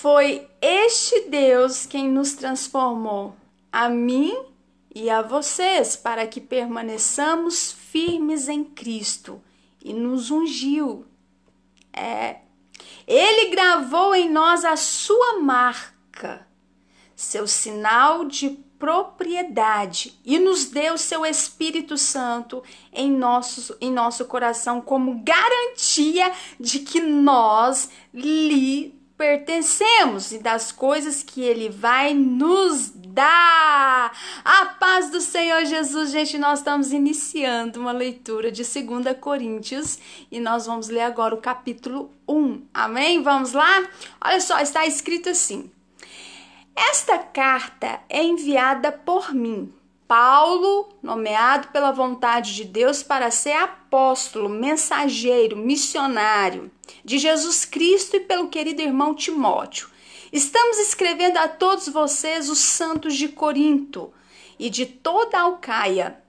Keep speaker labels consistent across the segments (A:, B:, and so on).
A: Foi este Deus quem nos transformou, a mim e a vocês, para que permaneçamos firmes em Cristo, e nos ungiu. Ele gravou em nós a sua marca, seu sinal de propriedade, e nos deu seu Espírito Santo em nosso coração como garantia de que nós lhe pertencemos e das coisas que ele vai nos dar. A paz do Senhor Jesus. Gente, nós estamos iniciando uma leitura de 2 Coríntios e nós vamos ler agora o capítulo 1. Amém? Vamos lá? Olha só, está escrito assim: esta carta é enviada por mim, Paulo, nomeado pela vontade de Deus para ser apóstolo, mensageiro, missionário de Jesus Cristo, e pelo querido irmão Timóteo. Estamos escrevendo a todos vocês, os santos de Corinto e de toda a Alcaia.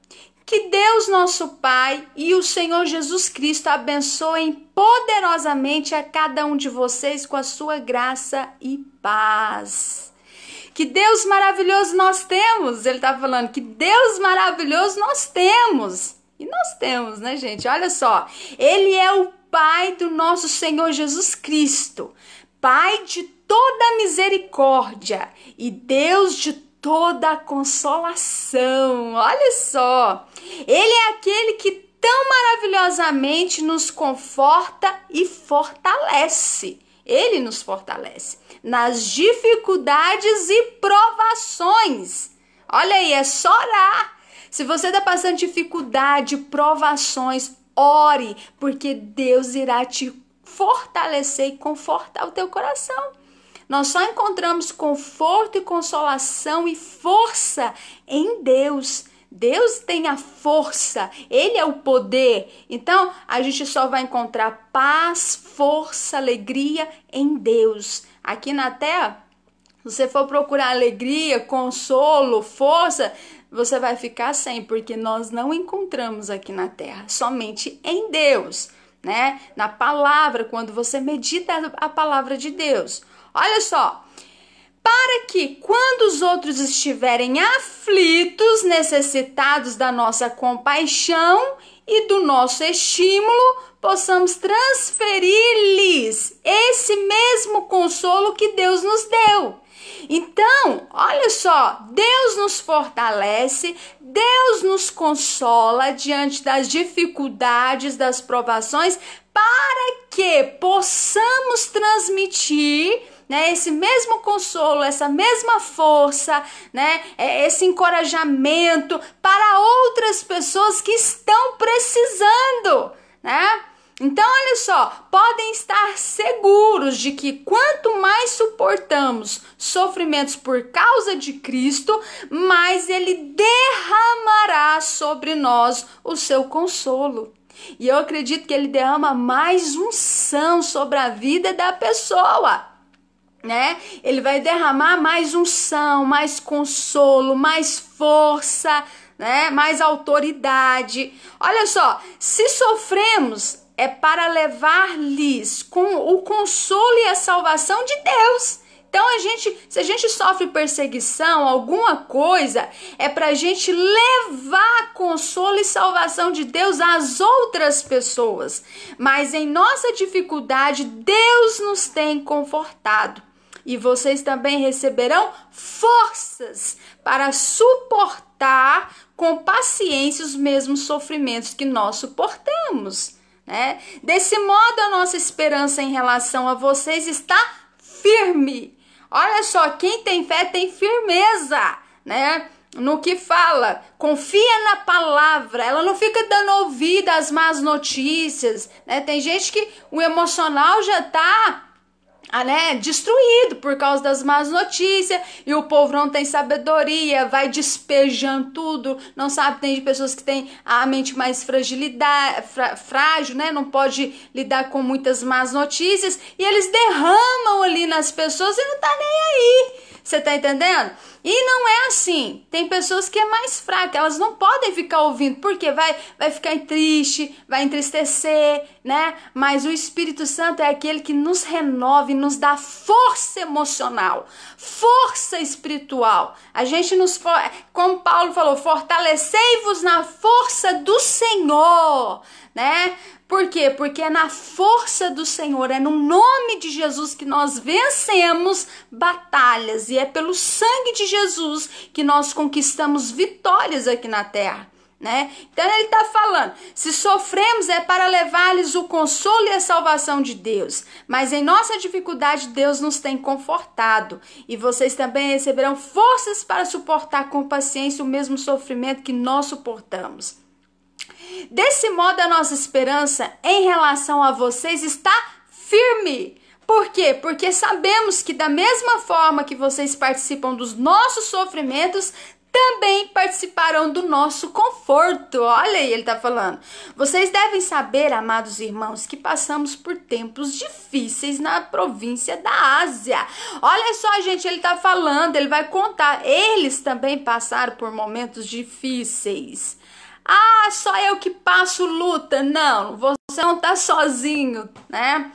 A: Que Deus, nosso Pai, e o Senhor Jesus Cristo abençoem poderosamente a cada um de vocês com a sua graça e paz. Que Deus maravilhoso nós temos. Ele está falando que Deus maravilhoso nós temos. E nós temos, né, gente? Olha só. Ele é o Pai do nosso Senhor Jesus Cristo. Pai de toda misericórdia e Deus de toda consolação. Olha só. Ele é aquele que tão maravilhosamente nos conforta e fortalece. Ele nos fortalece nas dificuldades e provações. Olha aí, é só orar. Se você está passando dificuldade, provações, ore, porque Deus irá te fortalecer e confortar o teu coração. Nós só encontramos conforto e consolação e força em Deus. Deus tem a força, Ele é o poder. Então, a gente só vai encontrar paz, força, alegria em Deus. Aqui na terra, se você for procurar alegria, consolo, força, você vai ficar sem, porque nós não encontramos aqui na terra, somente em Deus, né? Na palavra, quando você medita a palavra de Deus. Olha só. Para que, quando os outros estiverem aflitos, necessitados da nossa compaixão e do nosso estímulo, possamos transferir-lhes esse mesmo consolo que Deus nos deu. Então, olha só, Deus nos fortalece, Deus nos consola diante das dificuldades, das provações, para que possamos transmitir, né, esse mesmo consolo, essa mesma força, né, esse encorajamento para outras pessoas que estão precisando, né? Então, olha só, podem estar seguros de que quanto mais suportamos sofrimentos por causa de Cristo, mais Ele derramará sobre nós o seu consolo. E eu acredito que Ele derrama mais unção sobre a vida da pessoa, né? Ele vai derramar mais unção, mais consolo, mais força, né? Mais autoridade. Olha só, se sofremos, é para levar-lhes com o consolo e a salvação de Deus. Então, se a gente sofre perseguição, alguma coisa, é para a gente levar consolo e salvação de Deus às outras pessoas. Mas em nossa dificuldade, Deus nos tem confortado. E vocês também receberão forças para suportar com paciência os mesmos sofrimentos que nós suportamos, né? Desse modo, a nossa esperança em relação a vocês está firme. Olha só, quem tem fé tem firmeza, né? No que fala, confia na palavra, ela não fica dando ouvido às más notícias, né? Tem gente que o emocional já tá, né, destruído por causa das más notícias, e o povo não tem sabedoria, vai despejando tudo, não sabe. Tem pessoas que têm a mente mais frágil, né, não pode lidar com muitas más notícias, e eles derramam ali nas pessoas e não tá nem aí. Você tá entendendo? E não é assim. Tem pessoas que é mais fraca, elas não podem ficar ouvindo, porque vai ficar triste, vai entristecer, né? Mas o Espírito Santo é aquele que nos renova e nos dá força emocional, força espiritual. A gente como Paulo falou, fortalecei-vos na força do Senhor, né? Por quê? Porque é na força do Senhor, é no nome de Jesus que nós vencemos batalhas, e é pelo sangue de Jesus que nós conquistamos vitórias aqui na terra, né? Então ele está falando, se sofremos é para levar-lhes o consolo e a salvação de Deus, mas em nossa dificuldade Deus nos tem confortado, e vocês também receberão forças para suportar com paciência o mesmo sofrimento que nós suportamos. Desse modo, a nossa esperança em relação a vocês está firme. Por quê? Porque sabemos que da mesma forma que vocês participam dos nossos sofrimentos, também participarão do nosso conforto. Olha aí, ele está falando. Vocês devem saber, amados irmãos, que passamos por tempos difíceis na província da Ásia. Olha só, gente, ele está falando, ele vai contar. Eles também passaram por momentos difíceis. Ah, só eu que passo luta. Não, você não está sozinho, né?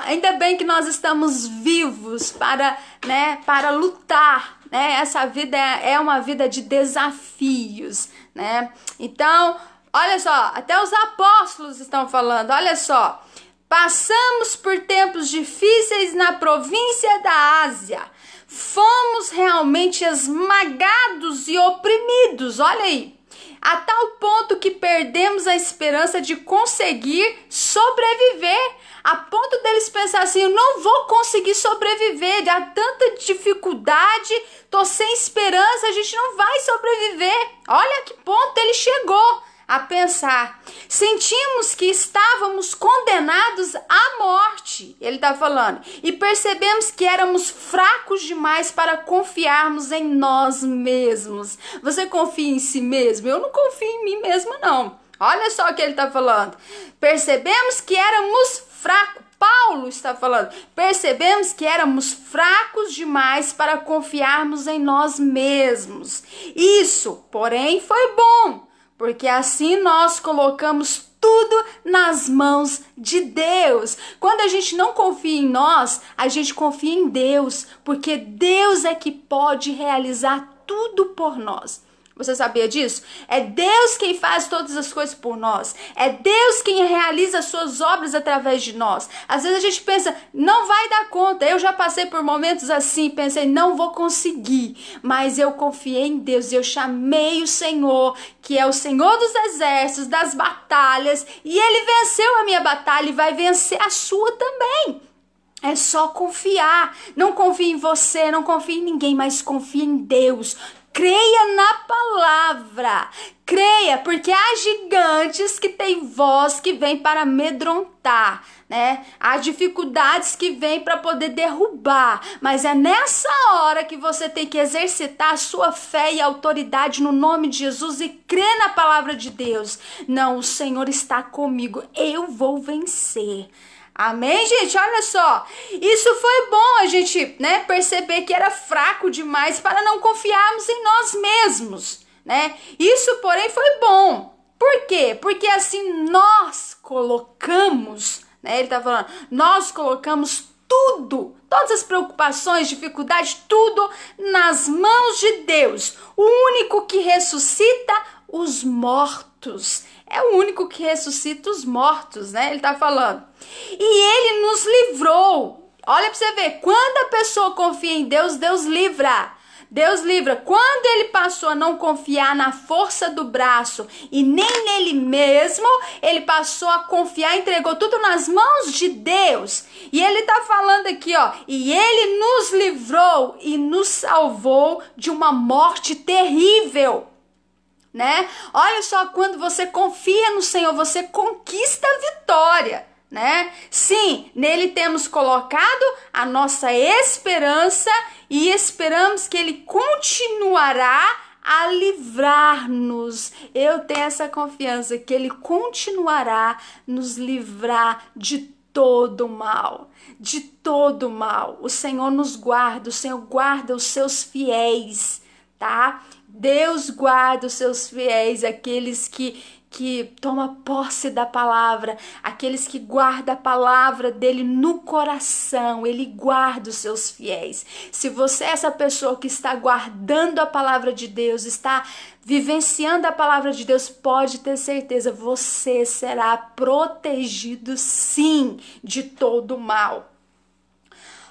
A: Ainda bem que nós estamos vivos para lutar, né? Essa vida é uma vida de desafios, né? Então, olha só, até os apóstolos estão falando, olha só. Passamos por tempos difíceis na província da Ásia. Fomos realmente esmagados e oprimidos, olha aí. A tal ponto que perdemos a esperança de conseguir sobreviver. A ponto deles pensar assim, eu não vou conseguir sobreviver. Há tanta dificuldade, tô sem esperança, a gente não vai sobreviver. Olha a que ponto ele chegou a pensar. Sentimos que estávamos condenados à morte, ele está falando, e percebemos que éramos fracos demais para confiarmos em nós mesmos. Você confia em si mesmo? Eu não confio em mim mesmo, não. Olha só o que ele está falando. Percebemos que éramos fracos. Paulo está falando, percebemos que éramos fracos demais para confiarmos em nós mesmos. Isso, porém, foi bom, porque assim nós colocamos tudo nas mãos de Deus. Quando a gente não confia em nós, a gente confia em Deus, porque Deus é que pode realizar tudo por nós. Você sabia disso? É Deus quem faz todas as coisas por nós. É Deus quem realiza as suas obras através de nós. Às vezes a gente pensa, não vai dar conta. Eu já passei por momentos assim, pensei, não vou conseguir. Mas eu confiei em Deus e eu chamei o Senhor, que é o Senhor dos exércitos, das batalhas. E Ele venceu a minha batalha e vai vencer a sua também. É só confiar. Não confie em você, não confie em ninguém, mas confie em Deus. Creia na palavra, creia, porque há gigantes que têm voz que vem para amedrontar, né? Há dificuldades que vêm para poder derrubar, mas é nessa hora que você tem que exercitar a sua fé e autoridade no nome de Jesus e crer na palavra de Deus. Não, o Senhor está comigo, eu vou vencer. Amém, gente? Olha só, isso foi bom a gente, né, perceber que era fraco demais para não confiarmos em nós mesmos, né? Isso, porém, foi bom. Por quê? Porque assim nós colocamos, né, ele tá falando, nós colocamos tudo, todas as preocupações, dificuldades, tudo nas mãos de Deus, o único que ressuscita os mortos. É o único que ressuscita os mortos, né? Ele tá falando. E Ele nos livrou. Olha pra você ver, quando a pessoa confia em Deus, Deus livra. Deus livra. Quando ele passou a não confiar na força do braço e nem nele mesmo, ele passou a confiar, entregou tudo nas mãos de Deus. E ele tá falando aqui, ó, e Ele nos livrou e nos salvou de uma morte terrível. Né? Olha só, quando você confia no Senhor, você conquista a vitória, né? Sim, nele temos colocado a nossa esperança e esperamos que Ele continuará a livrar-nos. Eu tenho essa confiança que Ele continuará nos livrar de todo mal, de todo mal. O Senhor nos guarda, o Senhor guarda os seus fiéis, tá? Deus guarda os seus fiéis, aqueles que toma posse da palavra, aqueles que guardam a palavra dele no coração, ele guarda os seus fiéis. Se você é essa pessoa que está guardando a palavra de Deus, está vivenciando a palavra de Deus, pode ter certeza, você será protegido sim de todo mal.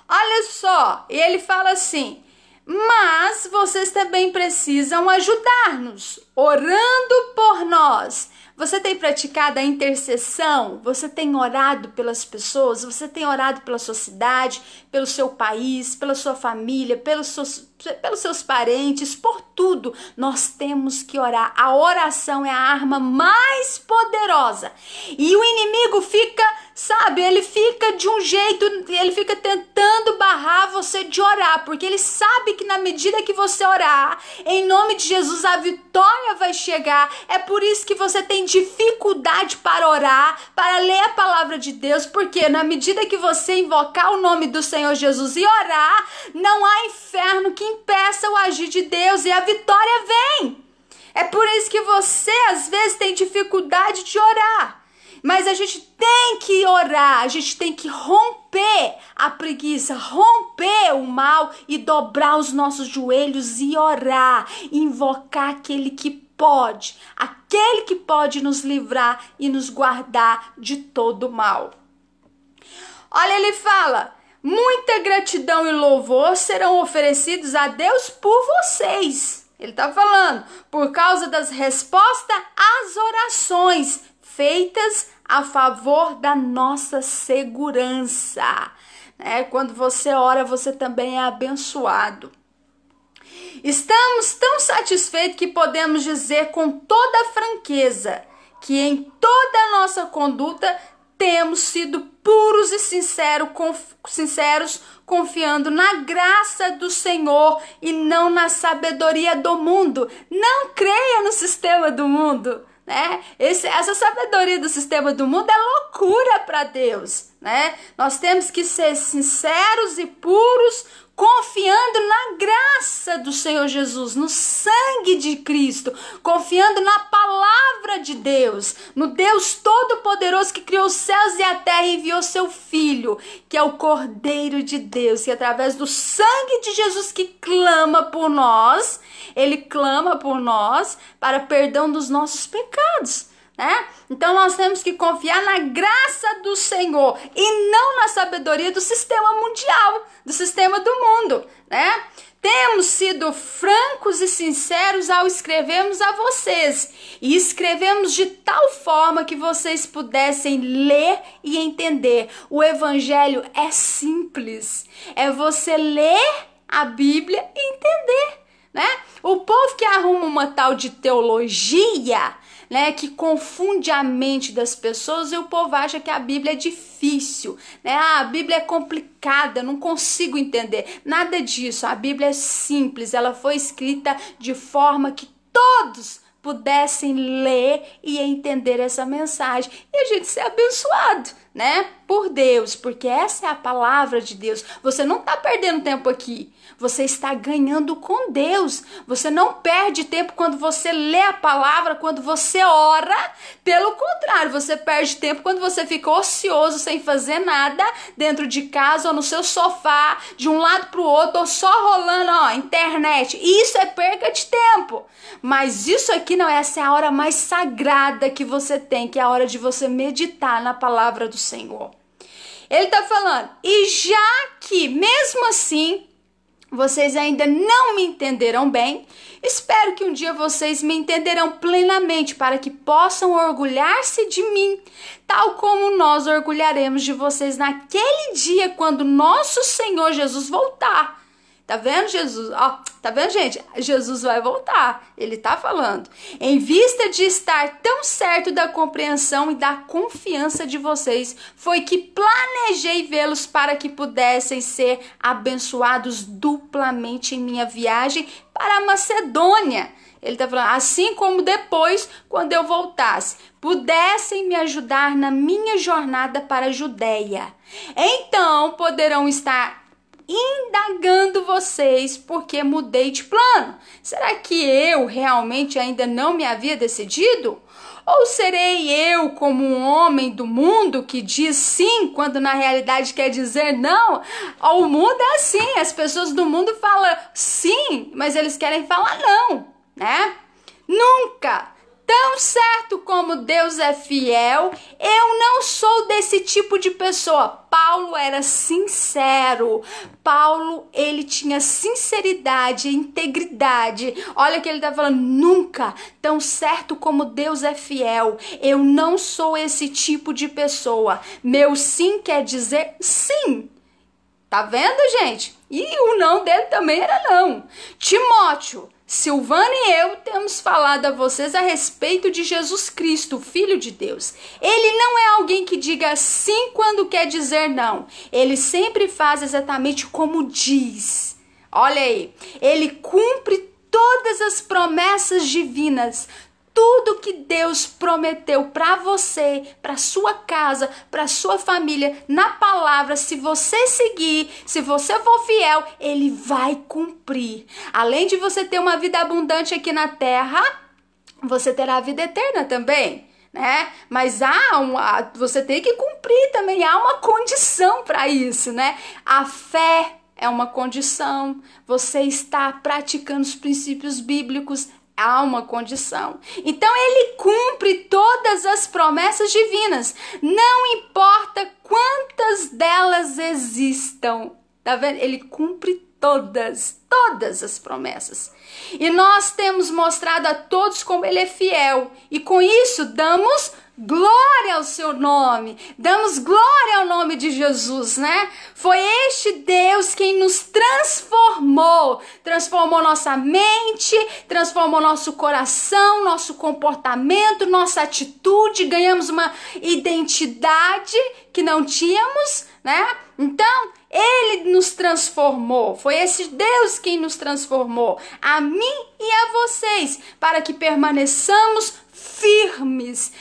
A: Olha só, ele fala assim: mas vocês também precisam ajudar-nos, orando por nós. Você tem praticado a intercessão? Você tem orado pelas pessoas? Você tem orado pela sua cidade, pelo seu país, pela sua família, pelos seus parentes, por tudo? Nós temos que orar. A oração é a arma mais poderosa. E o inimigo fica, sabe, ele fica de um jeito, ele fica tentando barrar você de orar, porque ele sabe que na medida que você orar, em nome de Jesus, a vitória vai chegar. É por isso que você tem dificuldade para orar, para ler a palavra de Deus, porque na medida que você invocar o nome do Senhor Jesus e orar, não há inferno que impeça o agir de Deus e a vitória vem. É por isso que você às vezes tem dificuldade de orar. Mas a gente tem que orar, a gente tem que romper a preguiça, romper o mal e dobrar os nossos joelhos e orar, invocar aquele que pode nos livrar e nos guardar de todo mal. Olha, ele fala: muita gratidão e louvor serão oferecidos a Deus por vocês. Ele está falando por causa das respostas às orações feitas a favor da nossa segurança. Quando você ora, você também é abençoado. Estamos tão satisfeitos que podemos dizer com toda franqueza que em toda a nossa conduta temos sido puros e sinceros, confiando na graça do Senhor e não na sabedoria do mundo. Não creia no sistema do mundo. Essa sabedoria do sistema do mundo é loucura para Deus, Nós temos que ser sinceros e puros, confiando na graça do Senhor Jesus, no sangue de Cristo, confiando na palavra de Deus, no Deus Todo-Poderoso que criou os céus e a terra e enviou seu Filho, que é o Cordeiro de Deus, que através do sangue de Jesus que clama por nós, ele clama por nós para perdão dos nossos pecados. Então nós temos que confiar na graça do Senhor e não na sabedoria do sistema mundial, do sistema do mundo, Temos sido francos e sinceros ao escrevermos a vocês e escrevemos de tal forma que vocês pudessem ler e entender. O evangelho é simples, é você ler a Bíblia e entender, O povo que arruma uma tal de teologia, que confunde a mente das pessoas, e o povo acha que a Bíblia é difícil, a Bíblia é complicada, não consigo entender. Nada disso, a Bíblia é simples, ela foi escrita de forma que todos pudessem ler e entender essa mensagem e a gente ser abençoado, por Deus, porque essa é a palavra de Deus. Você não está perdendo tempo aqui, você está ganhando com Deus. Você não perde tempo quando você lê a palavra, quando você ora. Pelo contrário, você perde tempo quando você fica ocioso, sem fazer nada, dentro de casa ou no seu sofá, de um lado para o outro, ou só rolando internet. Isso é perca de tempo. Mas isso aqui não, essa é a hora mais sagrada que você tem, que é a hora de você meditar na palavra do Senhor. Ele está falando: e já que mesmo assim vocês ainda não me entenderam bem, espero que um dia vocês me entenderão plenamente, para que possam orgulhar-se de mim, tal como nós orgulharemos de vocês naquele dia quando nosso Senhor Jesus voltar. Tá vendo, Jesus? Tá vendo, gente? Jesus vai voltar. Ele tá falando. Em vista de estar tão certo da compreensão e da confiança de vocês, foi que planejei vê-los para que pudessem ser abençoados duplamente em minha viagem para a Macedônia. Ele está falando, assim como depois, quando eu voltasse, pudessem me ajudar na minha jornada para a Judéia. Então poderão estar indagando vocês porque mudei de plano. Será que eu realmente ainda não me havia decidido? Ou serei eu como um homem do mundo que diz sim quando na realidade quer dizer não? O mundo é assim, as pessoas do mundo falam sim, mas eles querem falar não, né? Nunca! Tão certo como Deus é fiel, eu não sou desse tipo de pessoa. Paulo era sincero. Paulo, ele tinha sinceridade, integridade. Olha que ele está falando, nunca. Tão certo como Deus é fiel, eu não sou esse tipo de pessoa. Meu sim quer dizer sim. Tá vendo, gente? E o não dele também era não. Timóteo, Silvana e eu temos falado a vocês a respeito de Jesus Cristo, Filho de Deus. Ele não é alguém que diga sim quando quer dizer não. Ele sempre faz exatamente como diz. Olha aí, ele cumpre todas as promessas divinas. Tudo que Deus prometeu para você, para sua casa, para sua família, na palavra, se você seguir, se você for fiel, ele vai cumprir. Além de você ter uma vida abundante aqui na terra, você terá a vida eterna também, né? Mas você tem que cumprir também, há uma condição para isso, né? A fé é uma condição, você está praticando os princípios bíblicos, há uma condição. Então ele cumpre todas as promessas divinas, não importa quantas delas existam, tá vendo? Ele cumpre todas as promessas. E nós temos mostrado a todos como ele é fiel, e com isso damos glória ao seu nome, damos glória ao nome de Jesus, né? Foi este Deus quem nos transformou nossa mente, transformou nosso coração, nosso comportamento, nossa atitude, ganhamos uma identidade que não tínhamos, né? Então, ele nos transformou, foi esse Deus quem nos transformou, a mim e a vocês, para que permaneçamos firmes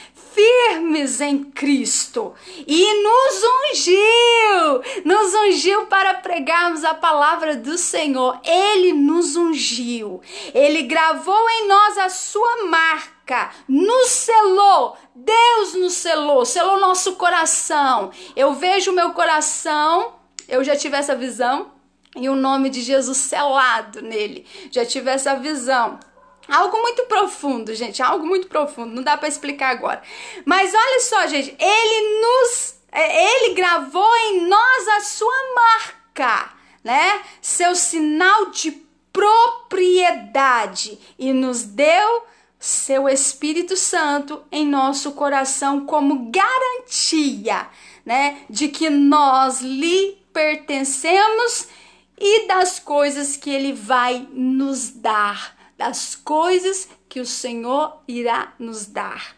A: em Cristo, e nos ungiu para pregarmos a palavra do Senhor. Ele nos ungiu, ele gravou em nós a sua marca, nos selou, Deus nos selou nosso coração. Eu vejo o meu coração, eu já tive essa visão, e o nome de Jesus selado nele, já tive essa visão. Algo muito profundo, gente, algo muito profundo, não dá para explicar agora. Mas olha só, gente, ele gravou em nós a sua marca, né? Seu sinal de propriedade, e nos deu seu Espírito Santo em nosso coração como garantia, né, de que nós lhe pertencemos e das coisas que ele vai nos dar, das coisas que o Senhor irá nos dar.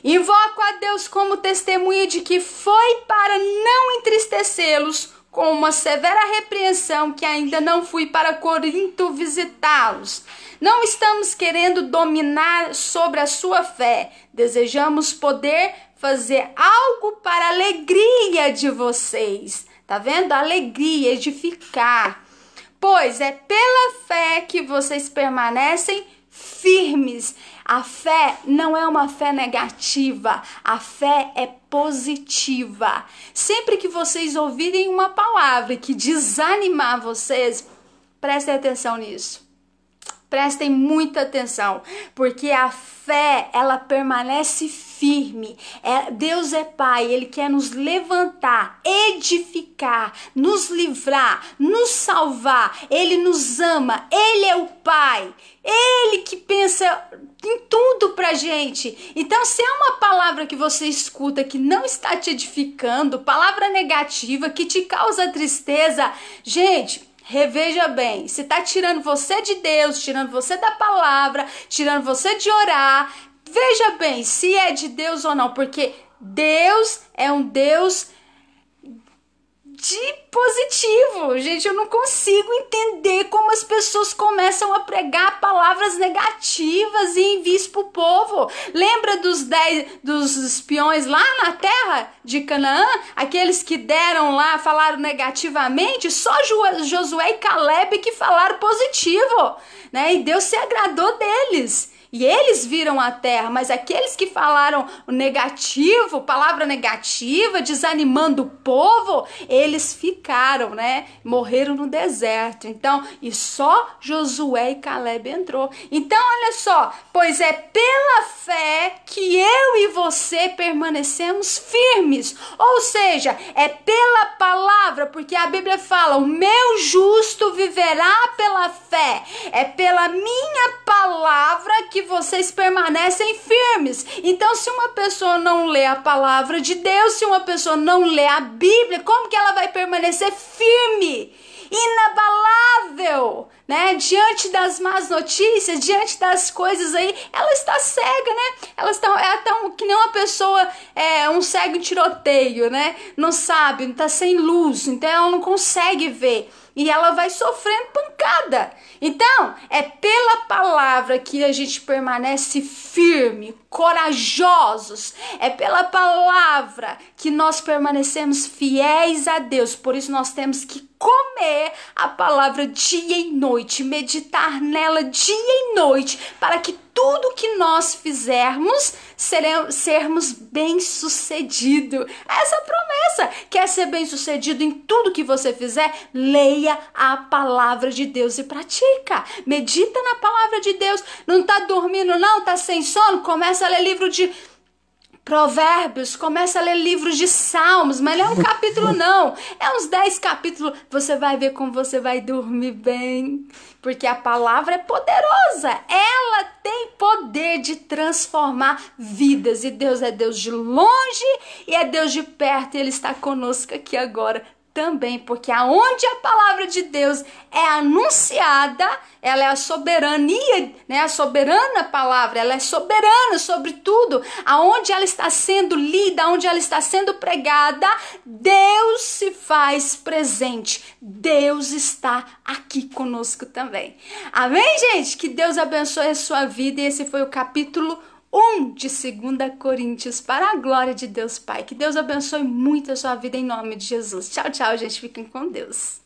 A: Invoco a Deus como testemunha de que foi para não entristecê-los com uma severa repreensão que ainda não fui para Corinto visitá-los. Não estamos querendo dominar sobre a sua fé. Desejamos poder fazer algo para a alegria de vocês. Tá vendo? Alegria, edificar. Pois é pela fé que vocês permanecem firmes. A fé não é uma fé negativa, a fé é positiva. Sempre que vocês ouvirem uma palavra que desanimar vocês, prestem atenção nisso. Prestem muita atenção, porque a fé, ela permanece firme. Deus é Pai, Ele quer nos levantar, edificar, nos livrar, nos salvar. Ele nos ama, Ele é o Pai, Ele que pensa em tudo pra gente. Então, se é uma palavra que você escuta que não está te edificando, palavra negativa que te causa tristeza, gente, reveja bem, se tá tirando você de Deus, tirando você da palavra, tirando você de orar, veja bem se é de Deus ou não, porque Deus é um Deus de positivo. Gente, eu não consigo entender como as pessoas começam a pregar palavras negativas e envios pro povo. Lembra dos espiões lá na terra de Canaã? Aqueles que deram lá, falaram negativamente? Só Josué e Caleb que falaram positivo, né? E Deus se agradou deles. E eles viram a terra, mas aqueles que falaram o negativo, palavra negativa, desanimando o povo, eles ficaram, né? Morreram no deserto. Então, e só Josué e Caleb entrou. Então, olha só, pois é pela fé que eu e você permanecemos firmes. Ou seja, é pela palavra, porque a Bíblia fala, o meu justo viverá pela fé. É pela minha palavra que vocês permanecem firmes. Então, se uma pessoa não lê a palavra de Deus, se uma pessoa não lê a Bíblia, como que ela vai permanecer firme? Inabalável, né? Diante das más notícias, diante das coisas aí, ela está cega, né? Ela está que nem uma pessoa, um cego em tiroteio, né? Não sabe, não está sem luz, então ela não consegue ver. E ela vai sofrendo pancada. Então, é pela palavra que a gente permanece firme, corajosos. É pela palavra que nós permanecemos fiéis a Deus. Por isso nós temos que comer a palavra dia e noite, meditar nela dia e noite, para que tudo que nós fizermos sermos bem-sucedido. Essa é a promessa. Quer ser bem-sucedido em tudo que você fizer? Leia a palavra de Deus e pratica. Medita na palavra de Deus. Não tá dormindo não? Tá sem sono? Começa a ler livro de Provérbios, começa a ler livros de Salmos, mas não é um capítulo não, é uns 10 capítulos, você vai ver como você vai dormir bem, porque a palavra é poderosa, ela tem poder de transformar vidas, e Deus é Deus de longe e é Deus de perto, e Ele está conosco aqui agora também, porque aonde a palavra de Deus é anunciada, ela é a soberania, né? A soberana palavra, ela é soberana sobre tudo. Aonde ela está sendo lida, aonde ela está sendo pregada, Deus se faz presente. Deus está aqui conosco também. Amém, gente? Que Deus abençoe a sua vida, e esse foi o capítulo 1 de 2 Coríntios, para a glória de Deus Pai. Que Deus abençoe muito a sua vida em nome de Jesus. Tchau, tchau, gente. Fiquem com Deus.